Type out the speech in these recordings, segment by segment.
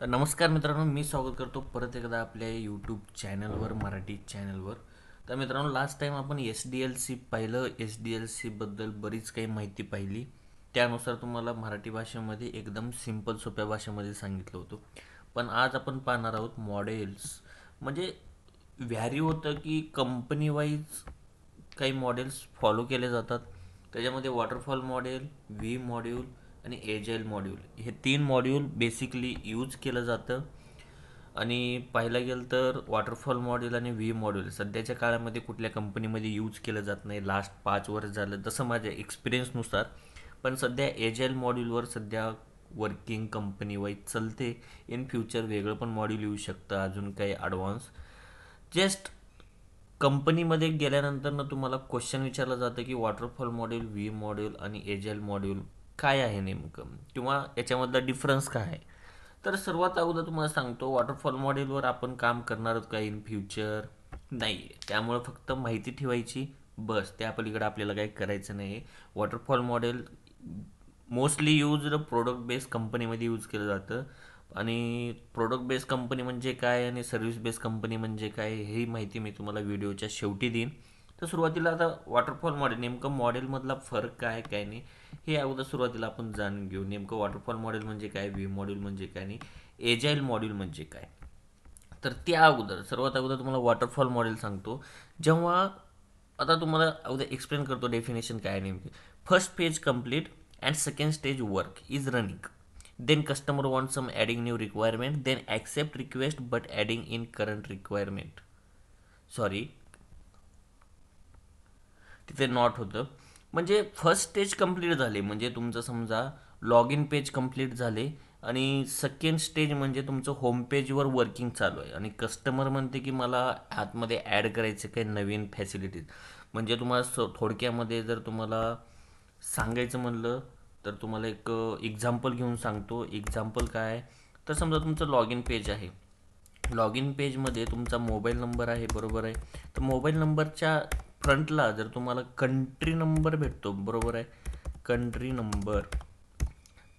तर नमस्कार मित्रांनो, मी स्वागत करतो परत एकदा आपल्या यूट्यूब चॅनलवर, मराठी चॅनलवर. तर मित्रांनो, लास्ट टाईम आपण एस डी एल सी पाहिलं. एस डी एल सीबद्दल बरीच काही माहिती पाहिली. त्यानुसार तुम्हाला मराठी भाषेमध्ये एकदम सिंपल सोप्या भाषेमध्ये सांगितलं होतं. पण आज आपण पाहणार आहोत मॉडेल्स. म्हणजे व्हॅरी होतं की कंपनी वाईज काही मॉडेल्स फॉलो केले जातात. त्याच्यामध्ये वॉटरफॉल मॉडेल, व्ही मॉड्यूल आणि एजाईल मॉड्यूल हे तीन मॉड्यूल बेसिकली यूज केलं जातं. आणि पाहायला गेलं तर वॉटरफॉल मॉड्यूल आणि व्ही मॉड्यूल सध्याच्या काळामध्ये कुठल्या कंपनीमध्ये यूज केलं जात नाही. लास्ट 5 वर्ष झालं जसं माझ्या एक्सपिरियन्सनुसार. पण सध्या एजाईल मॉड्यूलवर सध्या वर्किंग कंपनी वाईज चालते. इन फ्युचर वेगळं पण मॉड्यूल येऊ शकतं, अजून काही ॲडव्हान्स. जस्ट कंपनीमध्ये गेल्यानंतर ना तुम्हाला क्वेश्चन विचारलं जातं की वॉटरफॉल मॉड्यूल, व्ही मॉड्यूल आणि एजाईल मॉड्यूल काय आहे नेमकं, किंवा याच्यामधला डिफरन्स काय आहे. तर सर्वात अगोदर तुम्हाला सांगतो, वॉटरफॉल मॉडेलवर आपण काम करणार आहोत का इन फ्युचर? नाही आहे. त्यामुळं फक्त माहिती ठेवायची बस, त्या पलीकडे आपल्याला काही करायचं नाही आहे. Waterfall model mostly use product based कंपनीमध्ये यूज केलं जातं. आणि प्रोडक्ट बेस्ड कंपनी म्हणजे काय आणि सर्व्हिस बेस्ड कंपनी म्हणजे काय, ही माहिती मी तुम्हाला व्हिडिओच्या शेवटी देईन. तर सुरुवातीला आता वॉटरफॉल मॉडेल नेमकं मॉडेलमधला फरक काय काय नाही हे अगोदर सुरुवातीला आपण जाणून घेऊ. नेमकं वॉटरफॉल मॉडेल म्हणजे काय, व्ही मॉड्यूल म्हणजे काय आणि एजाईल मॉड्यूल म्हणजे काय. तर त्या अगोदर सर्वात अगोदर तुम्हाला वॉटरफॉल मॉडेल सांगतो. जेव्हा आता तुम्हाला अगोदर एक्सप्लेन करतो डेफिनेशन काय आहे नेमकी. First page complete and second stage work is running. Then customer want some adding new requirement, then accept request but adding in current requirement. Sorry, तिथे नॉट होतं. म्हणजे फर्स्ट स्टेज कंप्लीट झाले म्हणजे तुमचं समजा लॉग इन पेज कंप्लीट झाले, आणि second stage म्हणजे तुमचं होम पेजवर वर्किंग चालू आहे आणि कस्टमर म्हणते की मला आतमध्ये ॲड करायचे काही नवीन फॅसिलिटीज. म्हणजे तुम्हाला थोडक्यामध्ये जर तुम्हाला सांगायचं म्हणलं तर तुम्हाला एक एक्झाम्पल घेऊन सांगतो. एक्झाम्पल काय आहे, तर समजा तुमचं लॉग इन पेज आहे. लॉग इन पेजमध्ये तुमचा मोबाईल नंबर आहे, बरोबर आहे. तर मोबाईल नंबरच्या फ्रंटला जर तुम्हाला कंट्री नंबर भेटतो, बरोबर आहे. कंट्री नंबर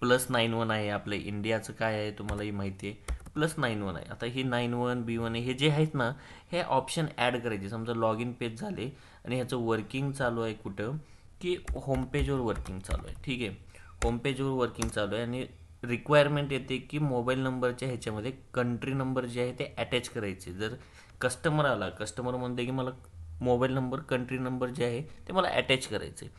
+91 आहे. आपलं इंडियाचं काय आहे तुम्हालाही माहिती आहे, +91 आहे. आता ही 91 B1 हे जे आहेत ना, हे ऑप्शन ॲड करायचे. समजा लॉग इन पेज झाले आणि ह्याचं वर्किंग चालू आहे कुठं, की होम पेजवर वर्किंग चालू आहे. ठीक आहे, होम पेजवर वर्किंग चालू आहे आणि रिक्वायरमेंट येते की मोबाईल नंबरच्या ह्याच्यामध्ये कंट्री नंबर जे आहे ते अटॅच करायचे. जर कस्टमर आला, कस्टमर म्हणते की मला मोबाईल नंबर, कंट्री नंबर जे आहे ते मला अटॅच करायचे.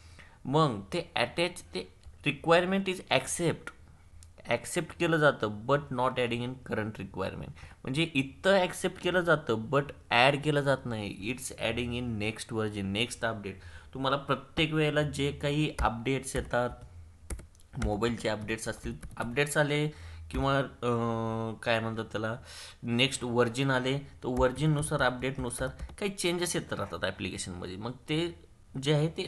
मग ते अटॅच, ते रिक्वायरमेंट इज ॲक्सेप्ट केलं जातं but not adding in current requirement. म्हणजे इथं ॲक्सेप्ट केलं जातं बट ॲड केलं जात नाही. It's adding in next version, next update. तुम्हाला प्रत्येक वेळेला जे काही अपडेट्स येतात, मोबाईलचे अपडेट्स असतील, अपडेट्स आले किंवा काय म्हणतात त्याला, नेक्स्ट वर्जिन आले, तर वर्जिननुसार, अपडेटनुसार काही चेंजेस येत राहतात ॲप्लिकेशनमध्ये. मग ते जे आहे ते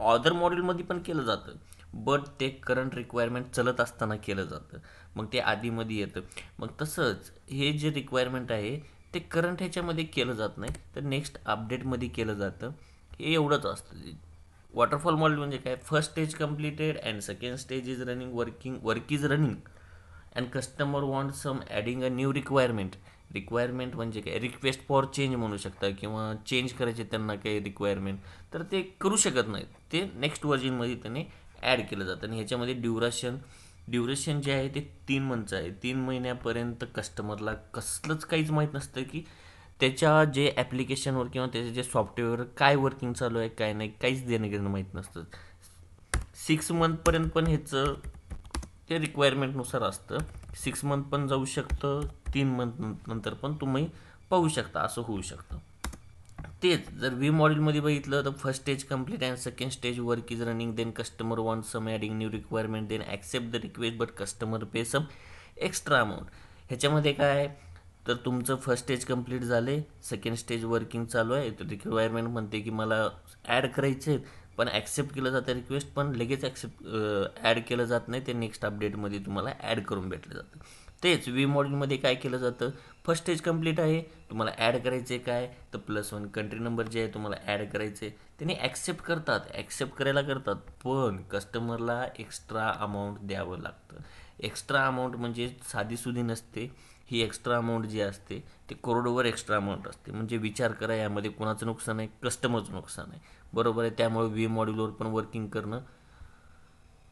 अदर मॉड्यूलमध्ये पण केलं जातं, बट ते करंट रिक्वायरमेंट चलत असताना केलं जातं. मग ते आधीमध्ये येतं. मग तसंच हे जे रिक्वायरमेंट आहे ते करंट ह्याच्यामध्ये केलं जात नाही, तर नेक्स्ट अपडेटमध्ये केलं जातं. हे एवढंच असतं. वॉटरफॉल मॉडेल म्हणजे काय, first stage completed and second stage is running, work is running and customer want some adding a new requirement. Requirement म्हणजे काय, रिक्वेस्ट फॉर चेंज म्हणू शकता, किंवा चेंज करायचे त्यांना काही रिक्वायरमेंट, तर ते करू शकत नाहीत. ते नेक्स्ट व्हर्जनमध्ये त्याने ॲड केलं जातं. आणि ह्याच्यामध्ये ड्युरेशन जे आहे ते 3 मंथचं आहे. 3 महिन्यापर्यंत कस्टमरला कसलंच काहीच माहीत नसतं की त्याच्या जे ॲप्लिकेशनवर किंवा त्याच्या जे सॉफ्टवेअरवर काय वर्किंग चालू आहे, काय नाही, काहीच देणं घेणं माहीत नसतं. 6 मंथपर्यंत पण ह्याचं ते रिक्वायरमेंटनुसार असतं. 6 मंथ पण जाऊ शकतं, 3 मंथ नंतर पण तुम्ही पाहू शकता, असं होऊ शकतं. तेच जर व्ही मॉड्यूलमध्ये बघितलं तर first stage complete and second stage work is running, then customer want some adding new requirement, then accept the request but customer pay some extra amount. ह्याच्यामध्ये काय आहे, तर तुमचं फर्स्ट स्टेज कंप्लीट झाले, सेकंड स्टेज वर्किंग चालू आहे, तर requirement म्हणते की मला ॲड करायचे आहेत, पण ॲक्सेप्ट केलं जातं रिक्वेस्ट, पण लगेच ॲड केलं जात नाही. ते नेक्स्ट अपडेटमध्ये तुम्हाला ॲड करून भेटलं जातं. तेच व्ही मॉड्यूलमध्ये काय केलं जातं, फर्स्ट स्टेज कंप्लीट आहे, तुम्हाला ॲड करायचे काय, तर +1 कंट्री नंबर जे आहे तुम्हाला ॲड करायचे, त्यांनी ॲक्सेप्ट करायला करतात, पण कस्टमरला एक्स्ट्रा अमाऊंट द्यावं लागतं. एक्स्ट्रा अमाऊंट म्हणजे साधीसुधी नसते, ही एक्स्ट्रा अमाऊंट जी असते ते करोडवर एक्स्ट्रा अमाऊंट असते. म्हणजे विचार करा, यामध्ये कोणाचं नुकसान आहे? कस्टमरचं नुकसान आहे, बरोबर आहे. त्यामुळे व्ही मॉड्यूलवर पण वर्किंग करणं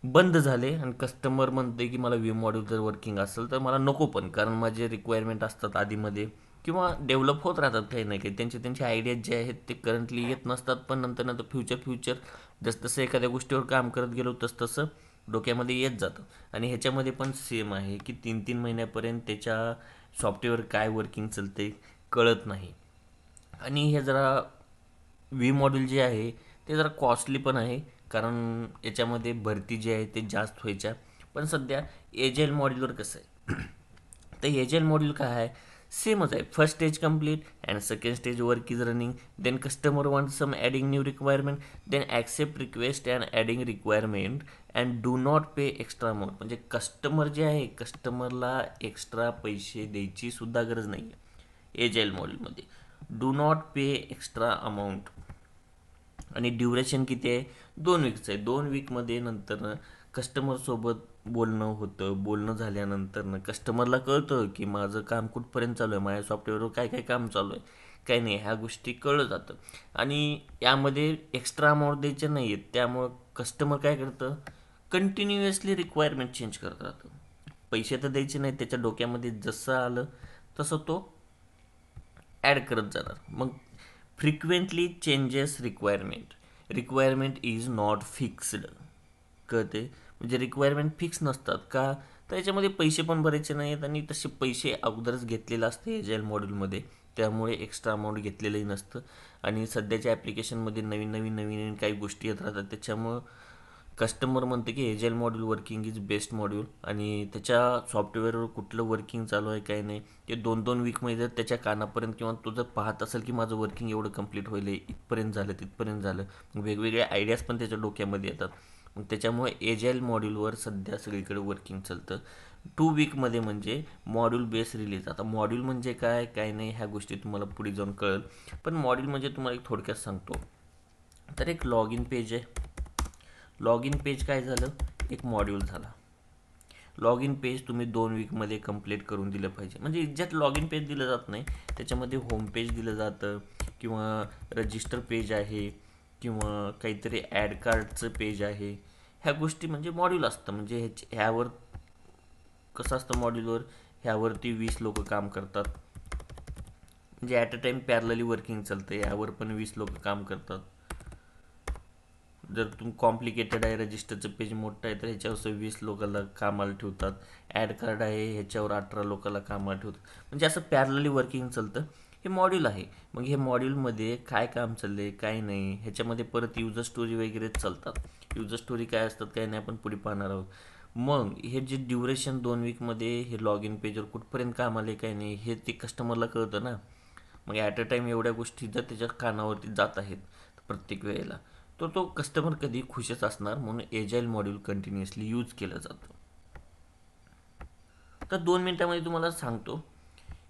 बंद झाले आणि कस्टमर म्हणते की मला व्ही मॉड्यूल जर वर्किंग असेल तर मला नको, पण कारण माझे रिक्वायरमेंट असतात आधीमध्ये किंवा डेव्हलप होत राहतात काही ना काही. त्यांचे आयडियाज जे आहेत ते करंटली येत नसतात, पण नंतर नंतर फ्युचर जसं एखाद्या गोष्टीवर काम करत गेलो तसं डोक्यामध्ये येत जातं. आणि ह्याच्यामध्ये पण सेम आहे की 3-3 महिन्यापर्यंत त्याच्या सॉफ्टवेअर काय वर्किंग चालते कळत नाही. आणि हे जरा व्ही मॉड्यूल जे आहे ते जरा कॉस्टली पण आहे, कारण याच्यामध्ये भरती जी आहे ते जास्त व्हायच्या. पण सध्या एजेल मॉड्यूलवर कसं आहे, तर एजेल मॉड्यूल काय आहे, सेमच आहे. First stage complete and second stage work is running, then customer want some adding new requirement, then accept request and adding requirement and do not pay extra amount. म्हणजे customer जे आहे, कस्टमरला extra पैसे द्यायची सुद्धा गरज नाही आहे एजेल मॉड्यूलमध्ये. Do not pay extra amount. आणि ड्युरेशन किती आहे? 2 वीकचं आहे. 2 वीकमध्ये नंतर कस्टमरसोबत बोलणं होतं. बोलणं झाल्यानंतर कस्टमरला कळतं की माझं काम कुठपर्यंत चालू आहे, माझ्या सॉफ्टवेअरवर काय काय काम चालू आहे, काय नाही, ह्या गोष्टी कळलं जातं. आणि यामध्ये एक्स्ट्रा अमाऊंट द्यायचे नाही आहेत, त्यामुळं कस्टमर काय करतं, कंटिन्युअसली रिक्वायरमेंट चेंज करत राहतं. पैसे तर द्यायचे नाहीत, त्याच्या डोक्यामध्ये जसं आलं तसं तो ॲड करत जाणार. मग frequently changes requirement is not fixed. कळते, म्हणजे रिक्वायरमेंट फिक्स नसतात का, तर याच्यामध्ये पैसे पण भरायचे नाही आहेत आणि तसे पैसे अगोदरच घेतलेलं असतं एजाईल मॉड्यूलमध्ये, त्यामुळे एक्स्ट्रा अमाऊंट घेतलेलंही नसतं. आणि सध्याच्या ॲप्लिकेशनमध्ये नवीन काही गोष्टी येत राहतात, त्याच्यामुळं कस्टमर म्हणते की agile module working is best module. आणि त्याच्या सॉफ्टवेअरवर कुठलं वर्किंग चालू आहे काय नाही ते 2-2 वीकमध्ये जर त्याच्या कानापर्यंत किंवा तो जर पाहत असेल की माझं वर्किंग एवढं कंप्लीट होईल, इथपर्यंत झालं तिथपर्यंत झालं, वेगवेगळे आयडियाज पण त्याच्या डोक्यामध्ये येतात. मग त्याच्यामुळे एजाईल मॉड्यूलवर सध्या सगळीकडे वर्किंग चालतं. 2 वीकमध्ये म्हणजे मॉड्यूल बेस रिलीज. आता मॉड्यूल म्हणजे काय काय नाही ह्या गोष्टी तुम्हाला पुढे जाऊन कळेल, पण मॉड्यूल म्हणजे तुम्हाला एक थोडक्यात सांगतो. तर एक लॉग इन पेज आहे. लॉग इन पेज काय झालं, एक मॉड्यूल झाला. लॉग इन पेज तुम्ही 2 वीकमध्ये कंप्लीट करून दिलं पाहिजे. म्हणजे ज्यात लॉग इन पेज दिलं जात नाही त्याच्यामध्ये होम पेज दिलं जातं किंवा रजिस्टर पेज आहे किंवा काहीतरी ॲड कार्डचं पेज आहे. ह्या गोष्टी म्हणजे मॉड्यूल असतं. म्हणजे ह्यावर कसं असतं मॉड्यूलवर, ह्यावरती 20 लोक काम करतात. म्हणजे at a time parallelly working चालतं, यावर पण 20 लोक काम करतात. जर तुम्ही कॉम्प्लिकेटेड आहे, रजिस्टरचं पेज मोठं आहे तर ह्याच्यावर 20 लोकांना कामाला ठेवतात. ॲड कार्ड आहे ह्याच्यावर 18 लोकांना कामाला ठेवतात. म्हणजे असं पॅरलली वर्किंग चालतं. हे मॉड्यूल आहे. मग हे मॉड्यूलमध्ये काय काम चाललं आहे काय नाही, ह्याच्यामध्ये परत युजर स्टोरी वगैरे चालतात. युजर स्टोरी काय असतात काय नाही आपण पुढे पाहणार आहोत. मग हे जे ड्युरेशन 2 वीकमध्ये हे लॉग इन पेजवर कुठपर्यंत काम आले काय नाही हे ते कस्टमरला कळतं ना. मग ॲट अ टाईम एवढ्या गोष्टी जर त्याच्या कानावरती जात आहेत प्रत्येक वेळेला, तर तो कस्टमर कधी खुशच असणार. म्हणून एजाईल मॉड्यूल कंटिन्युअसली यूज केलं जातं. तर 2 मिनिटामध्ये तुम्हाला सांगतो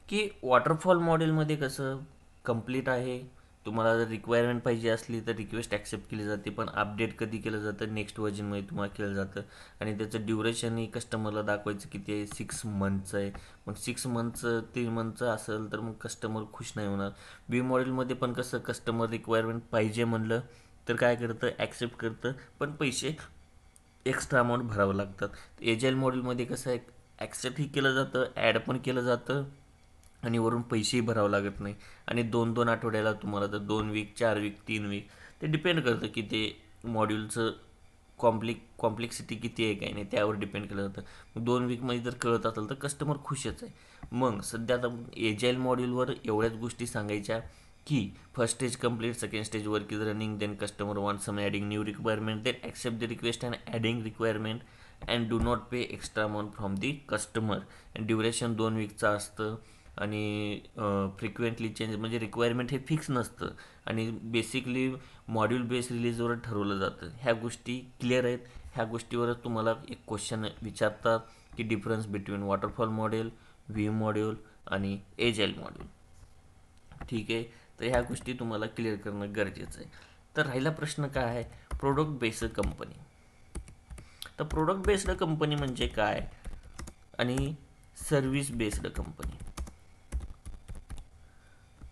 की वॉटरफॉल मॉडेलमध्ये कसं कंप्लीट आहे. तुम्हाला जर रिक्वायरमेंट पाहिजे असली तर रिक्वेस्ट ॲक्सेप्ट केली जाते, पण अपडेट कधी केलं जातं, नेक्स्ट व्हर्जनमध्ये तुम्हाला केलं जातं. आणि त्याचं ड्युरेशनही कस्टमरला दाखवायचं किती आहे, 6 मंथचं आहे. मग 6 मंथचं 3 मंथचं असेल तर मग कस्टमर खुश नाही होणार. बी मॉडेलमध्ये पण कसं कस्टमर रिक्वायरमेंट पाहिजे म्हणलं तर काय करतं, ॲक्सेप्ट करतं, पण पैसे एक्स्ट्रा अमाऊंट भरावं लागतात. एजाईल मॉडेलमध्ये कसं आहे, ॲक्सेप्टही केलं जातं, ॲड पण केलं जातं आणि वरून पैसेही भरावं लागत नाही. आणि 2-2 आठवड्याला तुम्हाला जर 2 वीक 4 वीक 3 वीक ते डिपेंड करतं की ते मॉड्यूलचं कॉम्प्लेक्सिटी किती आहे काही नाही त्यावर डिपेंड केलं जातं. मग 2 वीकमध्ये जर कळत असेल तर कस्टमर खुशच आहे. मग सध्या आता एजाईल मॉड्यूलवर एवढ्याच गोष्टी सांगायच्या की first stage complete, second stage work is running, then customer want some adding new requirement, then accept the request and adding requirement and do not pay extra amount from the customer. And duration 2 वीकचं असतं. आणि frequently change म्हणजे requirement हे fix नसतं आणि basically module base रिलीजवर ठरवलं जातं. ह्या गोष्टी क्लिअर आहेत. ह्या गोष्टीवरच तुम्हाला एक क्वेश्चन विचारतात की difference between waterfall model, V module आणि एजाईल मॉड्यूल. ठीक आहे, तर ह्या गोष्टी तुम्हाला क्लिअर करणं गरजेचं आहे. तर राहिला प्रश्न काय आहे, प्रोडक्ट बेस्ड कंपनी. तर प्रोडक्ट बेस्ड कंपनी म्हणजे काय, आणि सर्व्हिस बेस्ड कंपनी.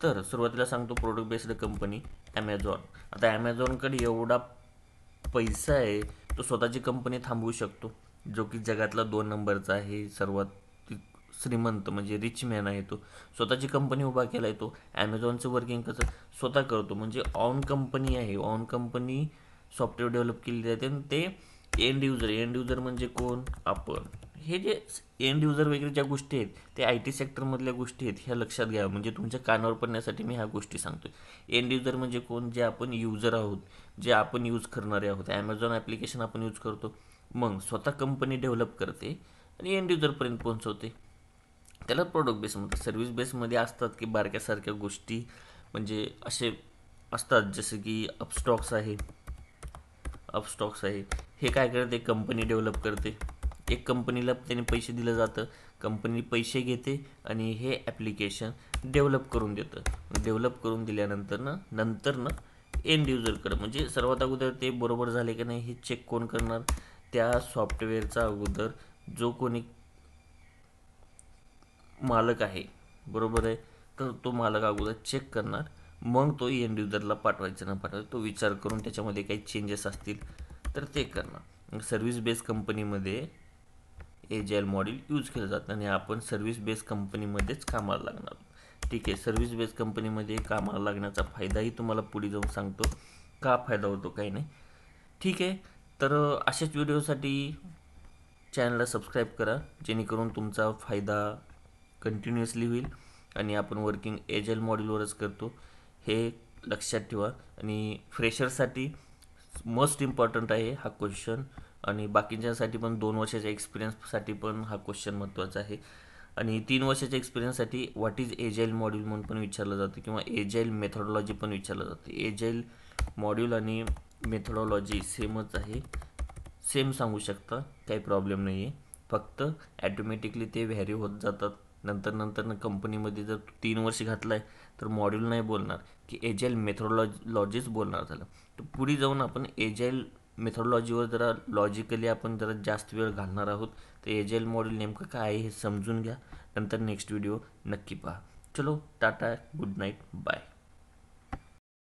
तर सुरुवातीला सांगतो प्रोडक्ट बेस्ड कंपनी ॲमेझॉन. आता ॲमेझॉनकडे एवढा पैसा आहे, तो स्वतःची कंपनी थांबवू शकतो, जो की जगातला 2 नंबरचा आहे, सर्वात श्रीमंत म्हणजे रिच मॅन आहे. तो स्वतःची कंपनी उभा केला आहे. तो ॲमेझॉनचं वर्किंग कसं स्वतः करतो, म्हणजे ऑन कंपनी आहे. ऑन कंपनी सॉफ्टवेअर डेव्हलप केली जाते आणि ते एंड युजर म्हणजे कोण? आपण. हे जे एंड युजर वगैरे ज्या गोष्टी आहेत ते आय टी सेक्टरमधल्या गोष्टी आहेत, ह्या लक्षात घ्या. म्हणजे तुमच्या कानावर पडण्यासाठी मी ह्या गोष्टी सांगतोय. एंड युजर म्हणजे कोण? जे आपण युजर आहोत, जे आपण यूज करणारे आहोत. ॲमेझॉन ॲप्लिकेशन आपण यूज करतो, मग स्वतः कंपनी डेव्हलप करते आणि एंड युजरपर्यंत पोहोचवते. त्याला प्रोडक्ट बेस म्हणतात. सर्व्हिस बेसमध्ये असतात की बारक्यासारख्या गोष्टी, म्हणजे असे असतात जसं की अपस्टॉक्स आहे. हे काय करते? कंपनी डेव्हलप करते. एक कंपनीला त्याने पैसे दिलं जातं, कंपनी पैसे घेते आणि हे ॲप्लिकेशन डेव्हलप करून देतं. डेव्हलप करून दिल्यानंतर नंतर एंड युजरकडं, म्हणजे सर्वात अगोदर ते बरोबर झाले की नाही हे चेक कोण करणार? त्या सॉफ्टवेअरचा अगोदर जो कोणी मालक आहे, बरोबर आहे, तर तो मालक अगोदर चेक करणार, मग तो एंड युजरला पाठवायचा ना पाठवायचा तो विचार करून त्याच्यामध्ये काही चेंजेस असतील तर ते करणार. सर्व्हिस बेस्ड कंपनीमध्ये एजाईल मॉडेल यूज केलं जातं आणि आपण सर्व्हिस बेस्ड कंपनीमध्येच कामाला लागणार. ठीक आहे, सर्व्हिस बेस्ड कंपनीमध्ये कामाला लागण्याचा फायदाही तुम्हाला पुढे जाऊन सांगतो, का फायदा होतो काही नाही. ठीक आहे, तर अशाच व्हिडिओसाठी चॅनलला सबस्क्राईब करा, जेणेकरून तुमचा फायदा कंटिन्युअसली होईल. आणि आपण वर्किंग एजाईल मॉड्यूलवरच करतो, हे लक्षात ठेवा. आणि फ्रेशरसाठी मोस्ट इम्पॉर्टंट आहे हा क्वेश्चन, आणि बाकीच्यांसाठी पण 2 वर्षाच्या एक्सपिरियन्ससाठी पण हा क्वेश्चन महत्त्वाचा आहे. आणि 3 वर्षाच्या एक्सपिरियन्ससाठी व्हॉट इज एजाईल मॉड्यूल म्हणून पण विचारलं जातं, किंवा एजाईल मेथॉडॉलॉजी पण विचारलं जातं. एजाईल मॉड्यूल आणि मेथॉडॉलॉजी सेमच आहे, सेम सांगू शकता, काही प्रॉब्लेम नाही आहे. फक्त ॲटोमॅटिकली ते व्हॅरी होत जातात. नंतर कंपनीमध्ये जर 3 वर्ष घातलं आहे तर मॉड्यूल नाही बोलणार, की एजाईल मेथॉडॉलॉजीच बोलणार झालं. तर पुढे जाऊन आपण एजाईल मेथॉडॉलॉजीवर जरा लॉजिकली आपण जरा जास्त वेळ घालणार आहोत. तर एजाईल मॉड्यूल नेमकं काय आहे हे समजून घ्या, नंतर नेक्स्ट व्हिडिओ नक्की पहा. चलो टाटा, गुड नाईट, बाय.